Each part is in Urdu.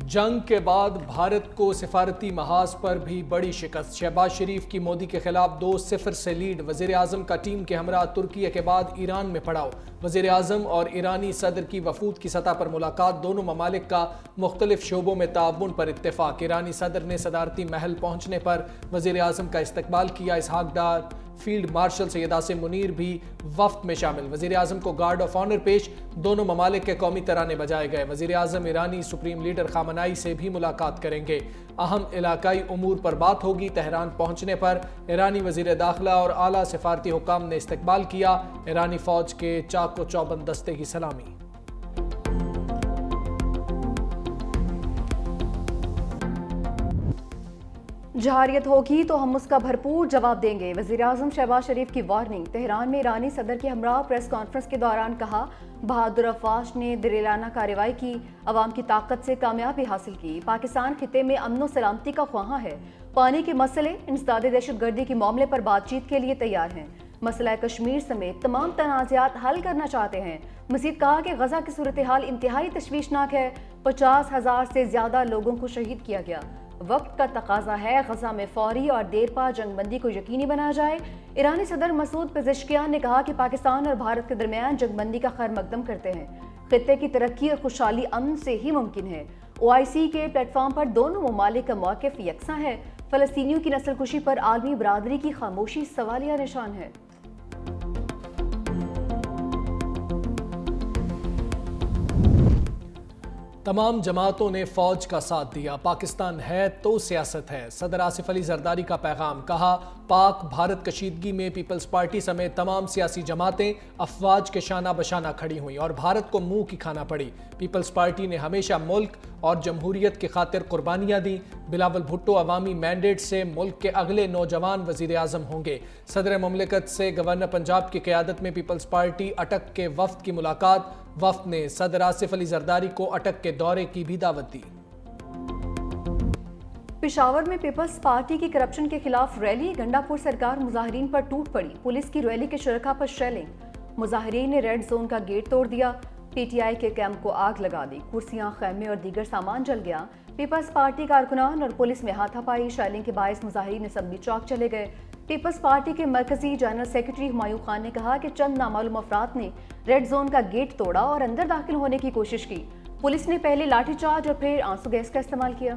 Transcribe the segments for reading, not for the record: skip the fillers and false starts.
جنگ کے بعد بھارت کو سفارتی محاذ پر بھی بڑی شکست۔ شہباز شریف کی مودی کے خلاف 2-0 سے لیڈ۔ وزیر اعظم کا ٹیم کے ہمراہ ترکی کے بعد ایران میں پڑاؤ۔ وزیر اعظم اور ایرانی صدر کی وفود کی سطح پر ملاقات۔ دونوں ممالک کا مختلف شعبوں میں تعاون پر اتفاق۔ ایرانی صدر نے صدارتی محل پہنچنے پر وزیر اعظم کا استقبال کیا۔ اسحاق ڈار فیلڈ مارشل سید عاصم منیر بھی وفد میں شامل۔ وزیر اعظم کو گارڈ آف آنر پیش۔ دونوں ممالک کے قومی ترانے بجائے گئے۔ وزیر اعظم ایرانی سپریم لیڈر خامنائی سے بھی ملاقات کریں گے۔ اہم علاقائی امور پر بات ہوگی۔ تہران پہنچنے پر ایرانی وزیر داخلہ اور اعلیٰ سفارتی حکام نے استقبال کیا۔ ایرانی فوج کے چاق و چوبند دستے کی سلامی۔ جارحیت ہوگی تو ہم اس کا بھرپور جواب دیں گے، وزیر اعظم شہباز شریف کی وارننگ۔ تہران میں ایرانی صدر کے ہمراہ پریس کانفرنس کے دوران کہا، بہادر افواج نے دریلانہ کارروائی کی، عوام کی طاقت سے کامیابی حاصل کی۔ پاکستان خطے میں امن و سلامتی کا خواہاں ہے، پانی کے مسئلے، انسداد دہشت گردی کے معاملے پر بات چیت کے لیے تیار ہیں، مسئلہ کشمیر سمیت تمام تنازعات حل کرنا چاہتے ہیں۔ مزید کہا کہ غزہ کی صورتحال انتہائی تشویشناک ہے، 50,000 سے زیادہ لوگوں کو شہید کیا گیا۔ وقت کا تقاضا ہے غزہ میں فوری اور دیرپا جنگ بندی کو یقینی بنایا جائے۔ ایرانی صدر مسعود پزشکیان نے کہا کہ پاکستان اور بھارت کے درمیان جنگ بندی کا خیر مقدم کرتے ہیں۔ خطے کی ترقی اور خوشحالی امن سے ہی ممکن ہے۔ OIC کے پلیٹ فارم پر دونوں ممالک کا موقف یکساں ہے۔ فلسطینیوں کی نسل کشی پر عالمی برادری کی خاموشی سوالیہ نشان ہے۔ تمام جماعتوں نے فوج کا ساتھ دیا۔ پاکستان ہے تو سیاست ہے۔ صدر آصف علی زرداری کا پیغام۔ کہا، پاک بھارت کشیدگی میں پیپلز پارٹی سمیت تمام سیاسی جماعتیں افواج کے شانہ بشانہ کھڑی ہوئیں اور بھارت کو منہ کی کھانا پڑی۔ پیپلز پارٹی نے ہمیشہ ملک اور جمہوریت کی خاطر قربانیاں دیں۔ بلاول بھٹو عوامی مینڈیٹ سے ملک کے اگلے نوجوان وزیر اعظم ہوں گے۔ صدر مملکت سے گورنر پنجاب کی قیادت میں پیپلز پارٹی اٹک کے وفد کی ملاقات۔ وفد نے صدر آصف علی زرداری کو اٹک کے دورے کی بھی دعوت دی۔ پشاور میں پیپلز پارٹی کی کرپشن کے خلاف ریلی۔ گنڈا پور سرکار مظاہرین پر ٹوٹ پڑی۔ پولیس کی ریلی کے شرکاء پر شیلنگ۔ مظاہرین نے ریڈ زون کا گیٹ توڑ دیا۔ PTI کے کیمپ کو آگ لگا دی۔ کرسیاں، خیمے اور دیگر سامان جل گیا۔ پیپلز پارٹی کارکنان اور پولیس میں ہاتھا پائی۔ شیلنگ کے باعث مظاہرین اسمبلی چوک چلے گئے۔ پیپلز پارٹی کے مرکزی جنرل سیکرٹری ہمایوں خان نے کہا کہ چند نامعلوم افراد نے ریڈ زون کا گیٹ توڑا اور اندر داخل ہونے کی کوشش کی۔ پولیس نے پہلے لاٹھی چارج اور پھر آنسو گیس کا استعمال کیا۔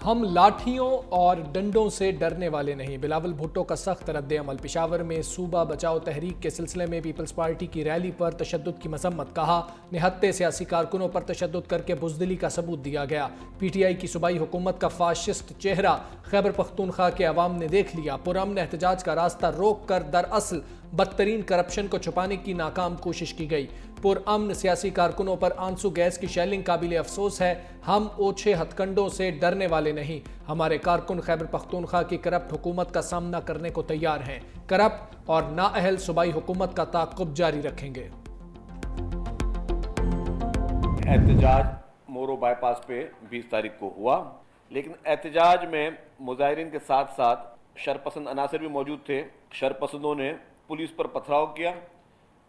ہم لاٹھیوں اور ڈنڈوں سے ڈرنے والے نہیں۔ بلاول بھٹو کا سخت رد عمل۔ پشاور میں صوبہ بچاؤ تحریک کے سلسلے میں پیپلز پارٹی کی ریلی پر تشدد کی مذمت۔ کہا، نہتے سیاسی کارکنوں پر تشدد کر کے بزدلی کا ثبوت دیا گیا۔ PTI کی صوبائی حکومت کا فاشسٹ چہرہ خیبر پختونخوا کے عوام نے دیکھ لیا۔ پرامن احتجاج کا راستہ روک کر دراصل بدترین کرپشن کو چھپانے کی ناکام کوشش کی گئی۔ پرامن سیاسی کارکنوں پر آنسو گیس کی شیلنگ قابل افسوس ہے۔ ہم اوچھے ہتھ کنڈوں سے ڈرنے والے نہیں۔ ہمارے کارکن خیبر پختونخوا کی کرپٹ حکومت کا سامنا کرنے کو تیار ہیں۔ کرپٹ اور نااہل صوبائی حکومت کا تعاقب جاری رکھیں گے۔ احتجاج مورو بائی پاس پہ 20 تاریخ کو ہوا، لیکن احتجاج میں مظاہرین کے ساتھ ساتھ شرپسند عناصر بھی موجود تھے۔ شرپسندوں نے پولیس پر پتھراؤ کیا،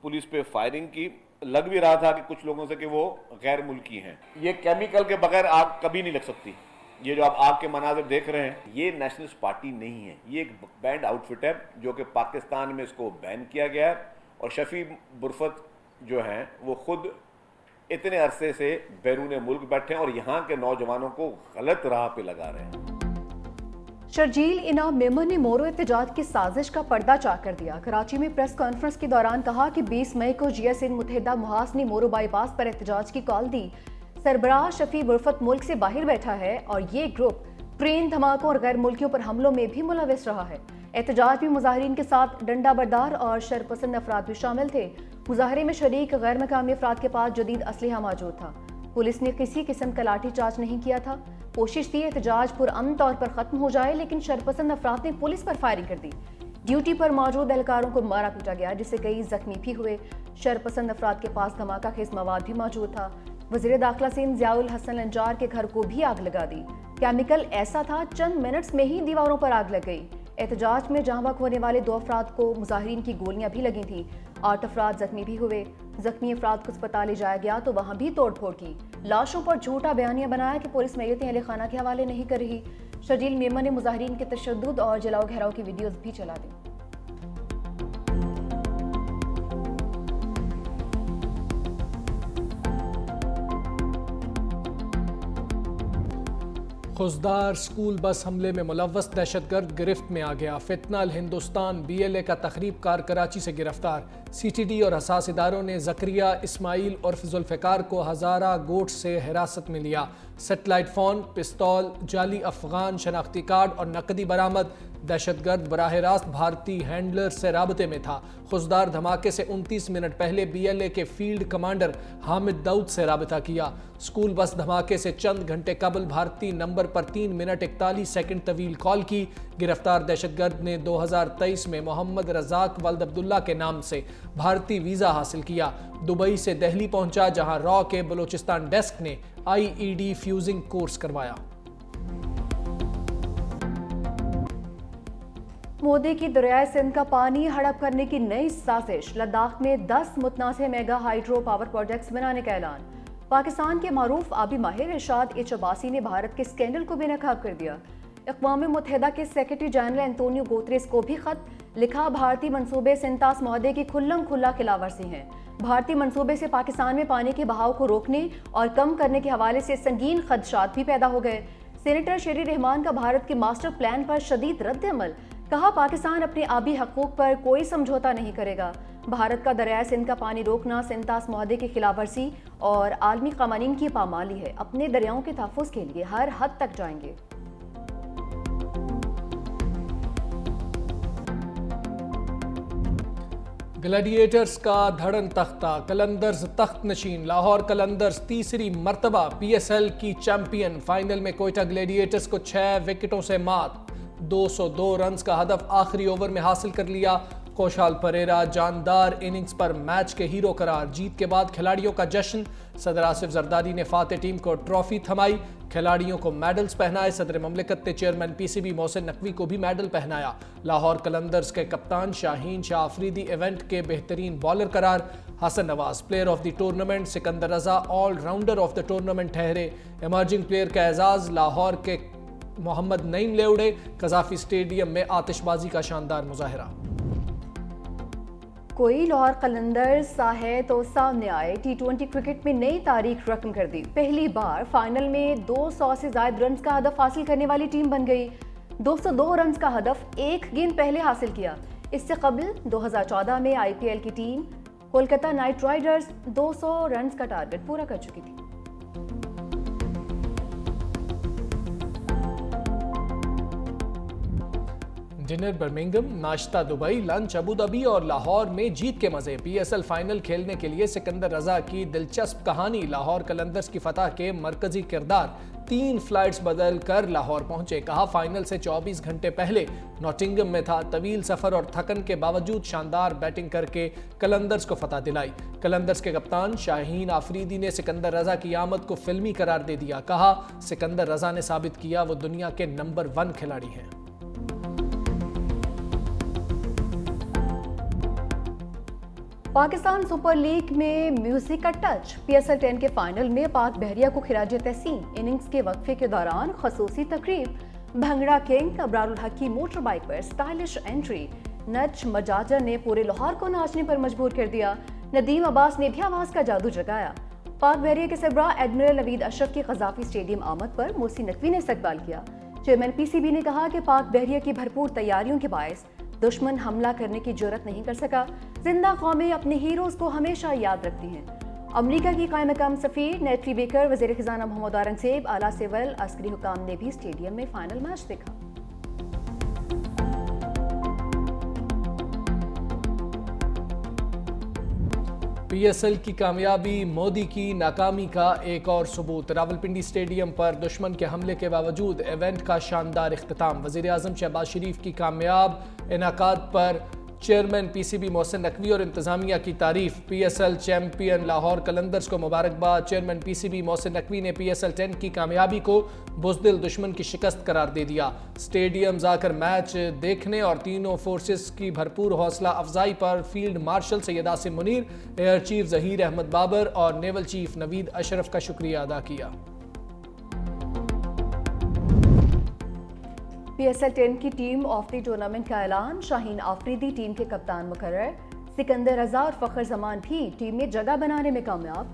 پولیس پہ فائرنگ کی۔ لگ بھی رہا تھا کہ کچھ لوگوں سے کہ وہ غیر ملکی ہیں۔ یہ کیمیکل کے بغیر آگ کبھی نہیں لگ سکتی۔ یہ جو آپ آگ کے مناظر دیکھ رہے ہیں، یہ نیشنلسٹ پارٹی نہیں ہے، یہ ایک بینڈ آؤٹ فٹ ہے جو کہ پاکستان میں اس کو بین کیا گیا ہے۔ اور شفیع برفت جو ہیں وہ خود اتنے عرصے سے بیرون ملک بیٹھے ہیں اور یہاں کے نوجوانوں کو غلط راہ پہ لگا رہے ہیں۔ شرجیل انعام میمن نے مورو احتجاج کی سازش کا پردہ چاک کر دیا۔ کراچی میں پریس کانفرنس کے دوران کہا کہ 20 مئی کو GSN متحدہ محاذ نے مورو بائی پاس پر احتجاج کی کال دی۔ سربراہ شفیع برفت ملک سے باہر بیٹھا ہے اور یہ گروپ ٹرین دھماکوں اور غیر ملکیوں پر حملوں میں بھی ملوث رہا ہے۔ احتجاج میں مظاہرین کے ساتھ ڈنڈا بردار اور شرپسند افراد بھی شامل تھے۔ مظاہرے میں شریک غیر مقامی افراد کے پاس جدید اسلحہ موجود تھا۔ پولیس نے کسی قسم کا لاٹھی چارج نہیں کیا تھا۔ کوشش تھی احتجاج پرامن طور پر ختم ہو جائے، لیکن شرپسند افراد نے پولیس پر فائرنگ کر دی۔ ڈیوٹی پر موجود اہلکاروں کو مارا پیٹا گیا، جس سے کئی زخمی بھی ہوئے۔ شرپسند افراد کے پاس دھماکہ خیز مواد بھی موجود تھا۔ وزیر داخلہ سندھ ضیاء الحسن لنجار کے گھر کو بھی آگ لگا دی۔ کیمیکل ایسا تھا چند منٹس میں ہی دیواروں پر آگ لگ گئی۔ احتجاج میں جاں بحق ہونے والے 2 افراد کو مظاہرین کی گولیاں بھی لگی تھیں. 8 افراد زخمی بھی ہوئے. زخمی افراد کو اسپتال لے جایا گیا تو وہاں بھی توڑ پھوڑ کی. لاشوں پر جھوٹا بیانیہ بنایا کہ پولیس میتیں اہل خانہ کے حوالے نہیں کر رہی. شرجیل میمن نے مظاہرین کے تشدد اور جلاؤ گھیراؤ کی ویڈیوز بھی چلا دیں. خوزدار اسکول بس حملے میں ملوث دہشت گرد گرفت میں آ گیا. فتنہ الہندوستان BLA کا تخریب کار کراچی سے گرفتار. CTD اور حساس اداروں نے زکریہ اسماعیل عرف ذوالفقار کو ہزارہ گوٹس سے حراست میں لیا. سیٹلائٹ فون، پستول، جعلی افغان شناختی کارڈ اور نقدی برآمد. دہشت گرد براہ راست بھارتی ہینڈلر سے رابطے میں تھا. خوزدار دھماکے سے 29 منٹ پہلے BLA کے فیلڈ کمانڈر حامد داؤد سے رابطہ کیا. اسکول بس دھماکے سے چند گھنٹے قبل بھارتی نمبر پر 3 منٹ 41 سیکنڈ طویل کال کی. گرفتار دہشت گرد نے 2023 میں محمد رزاق ولد عبداللہ کے نام سے بھارتی ویزا حاصل کیا. دبئی سے دہلی پہنچا جہاں را کے بلوچستان ڈیسک نے IED فیوزنگ کورس کروایا. مودی کی دریائے سندھ کا پانی ہڑپ کرنے کی نئی سازش. لداخ میں 10 متنازع میگا ہائیڈرو پاور پروجیکٹس بنانے کا اعلان. پاکستان کے معروف آبی ماہر ارشاد ایچ عباسی نے بھارت کے اسکینڈل کو بے نقاب کر دیا. اقوام متحدہ کے سیکرٹری جنرل انتونیو گوتریس کو بھی خط لکھا. بھارتی منصوبے سنتاس معاہدے کی کھلم کھلا خلاف ورزی ہیں. بھارتی منصوبے سے پاکستان میں پانی کے بہاؤ کو روکنے اور کم کرنے کے حوالے سے سنگین خدشات بھی پیدا ہو گئے. سینیٹر شیری رحمان کا بھارت کے ماسٹر پلان پر شدید رد عمل. کہا پاکستان اپنے آبی حقوق پر کوئی سمجھوتا نہیں کرے گا. بھارت کا دریائے سندھ کا پانی روکنا سنتاس معاہدے کی خلاف ورزی اور عالمی قوانین کی پامالی ہے. اپنے دریاؤں کے تحفظ کے لیے ہر حد تک جائیں گے. گلیڈیٹرز کا دھڑن تختہ. قلندرز تخت نشین. لاہور قلندرز تیسری مرتبہ PSL کی چیمپئن. فائنل میں کوئٹہ گلیڈیٹرز کو 6 وکٹوں سے مات. 202 رنز کا ہدف آخری اوور میں حاصل کر لیا. کوشال پریرا جاندار اننگز پر میچ کے ہیرو قرار. جیت کے بعد کھلاڑیوں کا جشن. صدر آصف زرداری نے فاتح ٹیم کو ٹرافی تھمائی. کھلاڑیوں کو میڈلز پہنائے. صدر مملکت نے چیئرمین PCB محسن نقوی کو بھی میڈل پہنایا. لاہور قلندرز کے کپتان شاہین شاہ آفریدی ایونٹ کے بہترین بالر قرار. Hasan Nawaz player of the tournament. Sikandar Raza all rounder of the tournament ٹھہرے. ایمرجنگ پلیئر کا اعزاز لاہور کے محمد نعیم لے اڑے. قذافی اسٹیڈیم میں آتش بازی کا شاندار مظاہرہ. کوئی لاہور قلندرز ہے تو سامنے آئے. T20 کرکٹ میں نئی تاریخ رقم کر دی. پہلی بار فائنل میں 200 سے زائد رنز کا ہدف حاصل کرنے والی ٹیم بن گئی. 202 رنز کا ہدف ایک گیند پہلے حاصل کیا. اس سے قبل 2014 میں IPL کی team Kolkata night riders 200 runs کا ٹارگٹ پورا کر چکی تھی. ڈنر برمنگم، ناشتہ دبئی، لنچ ابوظہبی اور لاہور میں جیت کے مزے. PSL فائنل کھیلنے کے لیے سکندر رضا کی دلچسپ کہانی. لاہور قلندرز کی فتح کے مرکزی کردار. 3 فلائٹس بدل کر لاہور پہنچے. کہا فائنل سے 24 گھنٹے پہلے نوٹنگم میں تھا. طویل سفر اور تھکن کے باوجود شاندار بیٹنگ کر کے قلندرز کو فتح دلائی. قلندرز کے کپتان شاہین آفریدی نے سکندر رضا کی آمد کو فلمی قرار دے دیا. کہا سکندر رضا نے ثابت کیا وہ دنیا کے نمبر 1 کھلاڑی ہیں. پاکستان سپر لیگ میں میوزک کا ٹچ. PSL 10 کے فائنل میں پاک بحریہ کو خراج تحسین. اننگز کے وقفے کے دوران خصوصی تقریب. بھنگڑا کنگ ابرار الحق کی موٹر بائیک پر سٹائلش انٹری. نچ مجاجر نے پورے لاہور کو ناچنے پر مجبور کر دیا. ندیم عباس نے بھی آواز کا جادو جگایا. پاک بحریہ کے سربراہ ایڈمرل نوید اشرف کی قذافی اسٹیڈیم آمد پر محسن نقوی نے استقبال کیا. چیئرمین PCB نے کہا کہ پاک بحریہ کی بھرپور تیاریوں کے باعث دشمن حملہ کرنے کی جرأت نہیں کر سکا. زندہ قومیں اپنے ہیروز کو ہمیشہ یاد رکھتی ہیں. امریکہ کی قائم مقام سفیر نیٹلی بیکر، وزیر خزانہ محمد اورنگزیب، اعلیٰ سول عسکری حکام نے بھی اسٹیڈیم میں فائنل میچ دیکھا. PSL کی کامیابی مودی کی ناکامی کا ایک اور ثبوت. راولپنڈی اسٹیڈیم پر دشمن کے حملے کے باوجود ایونٹ کا شاندار اختتام. وزیر اعظم شہباز شریف کی کامیاب انعقاد پر chairman P C B Mohsin Naqvi اور انتظامیہ کی تعریف، P S L champion Lahore Qalandars کو مبارکباد۔ Chairman P C B Mohsin Naqvi نے پی ایس ایل 10 کی کامیابی کو بزدل دشمن کی شکست قرار دے دیا۔ سٹیڈیم آ کر میچ دیکھنے اور تینوں فورسز کی بھرپور حوصلہ افزائی پر field marshal Syed Asim Munir, air chief Zaheer Ahmad Babar اور نیول چیف نوید اشرف کا شکریہ ادا کیا۔ پی ایس ایل 10 کی ٹیم آف دی ٹورنامنٹ کا اعلان، شاہین آفریدی ٹیم کے کپتان مقرر، سکندر رضا اور فخر زمان بھی ٹیم میں جگہ بنانے میں کامیاب۔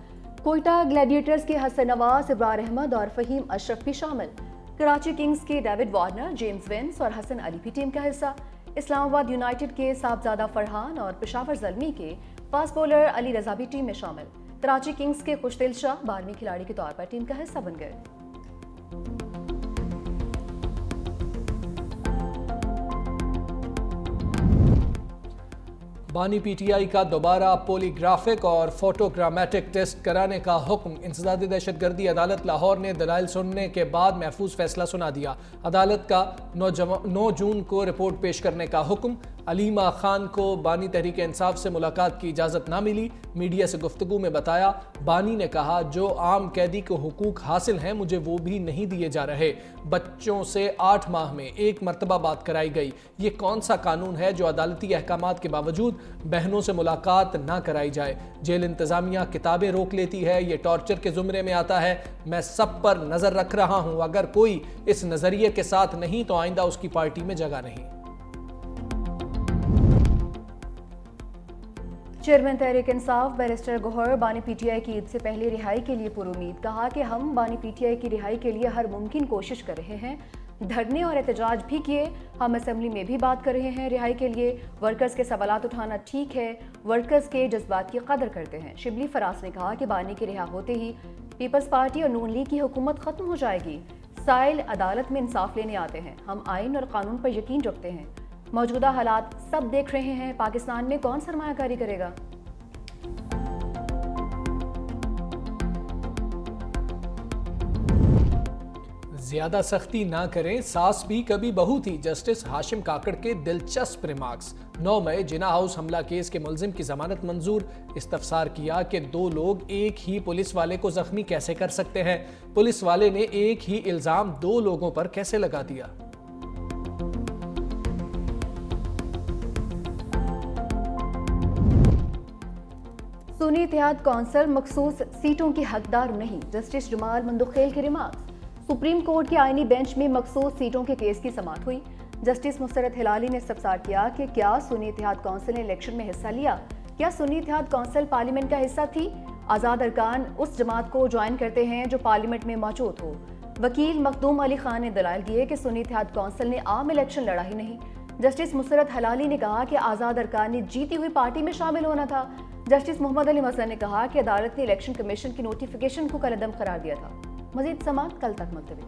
کوئٹہ گلیڈیٹرز کے حسن نواز، ابرار احمد اور فہیم اشرف بھی شامل۔ کراچی کنگز کے ڈیوڈ وارنر، جیمز ونس اور حسن علی بھی ٹیم کا حصہ۔ اسلام آباد یونائٹڈ کے صاحبزادہ فرحان اور پشاور زلمی کے فاسٹ بولر علی رضا بھی ٹیم میں شامل۔ کراچی کنگز کے خوشدل شاہ 12ویں کھلاڑی کے طور پر ٹیم کا حصہ بن گئے۔ بانی پی ٹی آئی کا دوبارہ پولی گرافک اور فوٹوگرامیٹک ٹیسٹ کرانے کا حکم۔ انسداد دہشت گردی عدالت لاہور نے دلائل سننے کے بعد محفوظ فیصلہ سنا دیا۔ عدالت کا 9 جون کو رپورٹ پیش کرنے کا حکم۔ علیمہ خان کو بانی تحریک انصاف سے ملاقات کی اجازت نہ ملی۔ میڈیا سے گفتگو میں بتایا، بانی نے کہا جو عام قیدی کو حقوق حاصل ہیں مجھے وہ بھی نہیں دیے جا رہے۔ بچوں سے 8 ماہ میں 1 مرتبہ بات کرائی گئی۔ یہ کون سا قانون ہے جو عدالتی احکامات کے باوجود بہنوں سے ملاقات نہ کرائی جائے؟ جیل انتظامیہ کتابیں روک لیتی ہے، یہ ٹارچر کے زمرے میں آتا ہے۔ میں سب پر نظر رکھ رہا ہوں، اگر کوئی اس نظریے کے ساتھ نہیں تو آئندہ اس کی پارٹی میں جگہ نہیں۔ چیئرمین تحریک انصاف بیرسٹر گوہر بانی پی ٹی آئی کی عید سے پہلے رہائی کے لیے پرامید، کہا کہ ہم بانی پی ٹی آئی کی رہائی کے لیے ہر ممکن کوشش کر رہے ہیں، دھرنے اور احتجاج بھی کیے، ہم اسمبلی میں بھی بات کر رہے ہیں رہائی کے لیے۔ ورکرز کے سوالات اٹھانا ٹھیک ہے، ورکرز کے جذبات کی قدر کرتے ہیں۔ شبلی فراز نے کہا کہ بانی کے رہا ہوتے ہی پیپلز پارٹی اور نون لیگ کی حکومت ختم ہو جائے گی۔ سائل عدالت میں انصاف لینے آتے ہیں، ہم آئین اور قانون پر یقین رکھتے ہیں۔ موجودہ حالات سب دیکھ رہے ہیں، پاکستان میں کون سرمایہ کاری کرے گا؟ زیادہ سختی نہ کریں، ساس بھی کبھی بہو تھی، جسٹس ہاشم کاکڑ کے دلچسپ ریمارکس۔ 9 مئی جنا ہاؤس حملہ کیس کے ملزم کی ضمانت منظور۔ استفسار کیا کہ 2 لوگ ایک ہی پولیس والے کو زخمی کیسے کر سکتے ہیں؟ پولیس والے نے ایک ہی الزام 2 لوگوں پر کیسے لگا دیا؟ سنی اتحاد کونسل مخصوص سیٹوں کی حقدار نہیں، جسٹس جمال مندوخیل کے ریمارکس۔ سپریم کورٹ کے آئینی بینچ میں مخصوص سیٹوں کے کیس کی سماعت ہوئی۔ جسٹس مسرت ہلالی نے استفسار کیا کہ کیا سنی اتحاد کونسل نے الیکشن میں حصہ لیا؟ کیا سنی اتحاد کونسل پارلیمنٹ کا حصہ تھی؟ آزاد ارکان اس جماعت کو جوائن کرتے ہیں جو پارلیمنٹ میں موجود ہو۔ وکیل مخدوم علی خان نے دلائل دیے کہ سنی اتحاد کونسل نے عام الیکشن لڑا ہی نہیں۔ جسٹس مسرت ہلالی نے کہا کہ آزاد ارکان نے جیتی ہوئی پارٹی میں شامل ہونا تھا۔ جسٹس محمد علی مسعود نے کہا کہ عدالت نے الیکشن کمیشن کی نوٹیفیکیشن کو کالعدم قرار دیا تھا۔ مزید سماعت کل تک ملتوی۔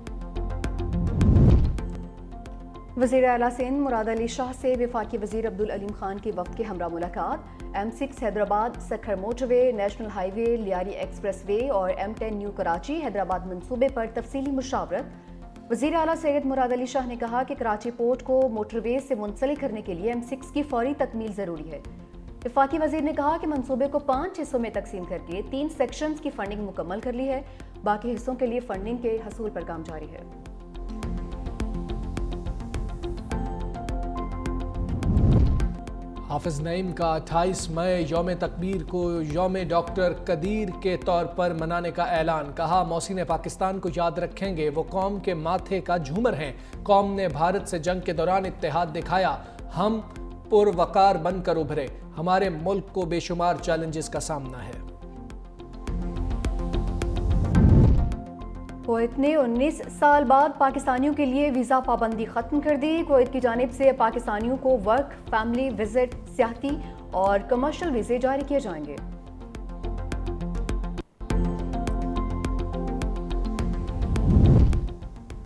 وزیر اعلیٰ سندھ مراد علی شاہ سے وفاقی وزیر عبدالعلیم خان کی وفد کے ہمراہ ملاقات۔ M6 حیدرآباد سکھر موٹر وے، نیشنل ہائی وے، لیاری ایکسپریس وے اور M10 نیو کراچی حیدرآباد منصوبے پر تفصیلی مشاورت۔ وزیر اعلیٰ سید مراد علی شاہ نے کہا کہ کراچی پورٹ کو موٹر وے سے منسلک کرنے کے لیے M6 کی فوری تکمیل ضروری ہے۔ وفاقی وزیر نے کہا کہ منصوبے کو 5 حصوں میں تقسیم کر کے 3 سیکشنز کی فنڈنگ مکمل کر لی ہے، باقی حصوں کے لیے فنڈنگ کے حصول پر کام جاری ہے۔ حافظ نعیم کا 28 مئی یوم تکبیر کو یوم ڈاکٹر قدیر کے طور پر منانے کا اعلان۔ کہا محسن پاکستان کو یاد رکھیں گے، وہ قوم کے ماتھے کا جھومر ہیں۔ قوم نے بھارت سے جنگ کے دوران اتحاد دکھایا، ہم پروقار بن کر ابھرے، ہمارے ملک کو بے شمار چیلنجز کا سامنا ہے۔ کویت نے 19 سال بعد پاکستانیوں کے لیے ویزا پابندی ختم کر دی۔ کویت کی جانب سے پاکستانیوں کو ورک، فیملی وزٹ، سیاحتی اور کمرشل ویزے جاری کیے جائیں گے۔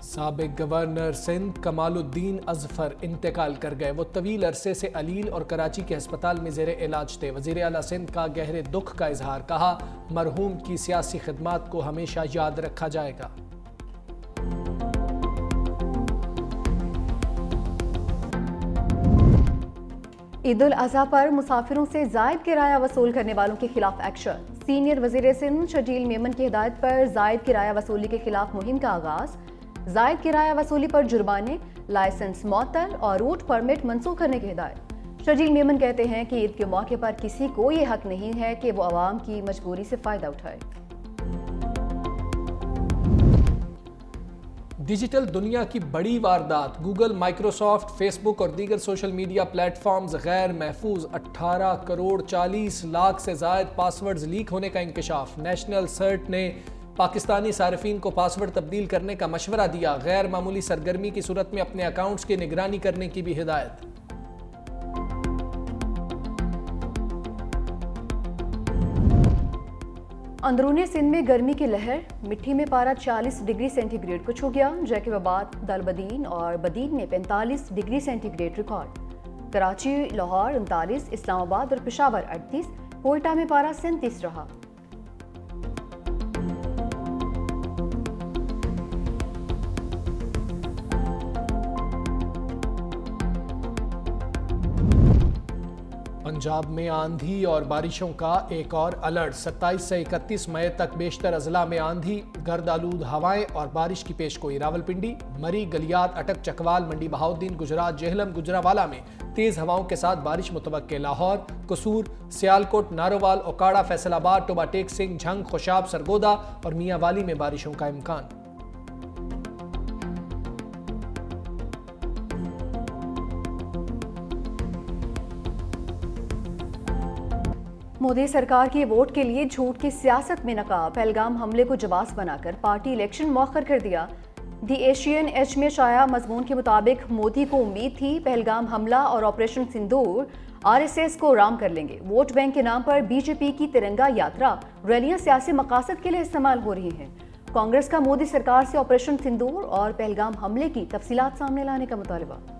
سابق گورنر سندھ کمال الدین اظفر انتقال کر گئے۔ وہ طویل عرصے سے علیل اور کراچی کے ہسپتال میں زیر علاج تھے۔ وزیر اعلیٰ سندھ کا گہرے دکھ کا اظہار، کہا مرحوم کی سیاسی خدمات کو ہمیشہ یاد رکھا جائے گا۔ عید الاضحیٰ پر مسافروں سے زائد کرایہ وصول کرنے والوں کے خلاف ایکشن۔ سینئر وزیر سندھ شرجیل میمن کی ہدایت پر زائد کرایہ وصولی کے خلاف مہم کا آغاز۔ زائد کرایہ وصولی پر جرمانے، لائسنس معطل اور روٹ پرمٹ منسوخ کرنے کی ہدایت۔ شرجیل میمن کہتے ہیں کہ عید کے موقع پر کسی کو یہ حق نہیں ہے کہ وہ عوام کی مجبوری سے فائدہ اٹھائے۔ ڈیجیٹل دنیا کی بڑی واردات، گوگل، مائکروسافٹ، فیس بک اور دیگر سوشل میڈیا پلیٹ فارمز غیر محفوظ، 18 کروڑ 40 لاکھ سے زائد پاس ورڈز لیک ہونے کا انکشاف۔ نیشنل سرٹ نے پاکستانی صارفین کو پاس ورڈ تبدیل کرنے کا مشورہ دیا، غیر معمولی سرگرمی کی صورت میں اپنے اکاؤنٹس کی نگرانی کرنے کی بھی ہدایت۔ اندرون سندھ میں گرمی کی لہر، مٹھی میں پارہ 40 ڈگری سینٹی گریڈ کو چھو گیا، جیکب آباد، دلبدین اور بدین میں 45 ڈگری سینٹی گریڈ ریکارڈ۔ کراچی، لاہور 39، اسلام آباد اور پشاور 38، کوئٹہ میں پارہ 37 رہا۔ پنجاب میں آندھی اور بارشوں کا ایک اور الرٹ، 27 سے 31 مئی تک بیشتر اضلاع میں آندھی، گرد آلود ہوائیں اور بارش کی پیشگوئی۔ راولپنڈی، مری، گلیات، اٹک، چکوال، منڈی بہاؤالدین، گجرات، جہلم، گجرانوالہ میں تیز ہواؤں کے ساتھ بارش متوقع۔ لاہور، قصور، سیالکوٹ، نارووال، اوکاڑہ، فیصل آباد، ٹوبہ ٹیک سنگھ، جھنگ، خوشاب، سرگودا اور میاں والی میں بارشوں کا امکان۔ مودی سرکار کی ووٹ کے لیے جھوٹ کی سیاست میں ناکام، پہلگام حملے کو جواز بنا کر پارٹی الیکشن مؤخر کر دیا۔ دی ایشین ایج میں شائع مضمون کے مطابق مودی کو امید تھی پہلگام حملہ اور آپریشن سندور RSS کو رام کر لیں گے۔ ووٹ بینک کے نام پر بی جے پی کی ترنگا یاترا، ریلیاں سیاسی مقاصد کے لیے استعمال ہو رہی ہیں۔ کانگریس کا مودی سرکار سے آپریشن سندور اور پہلگام حملے کی تفصیلات سامنے لانے کا مطالبہ۔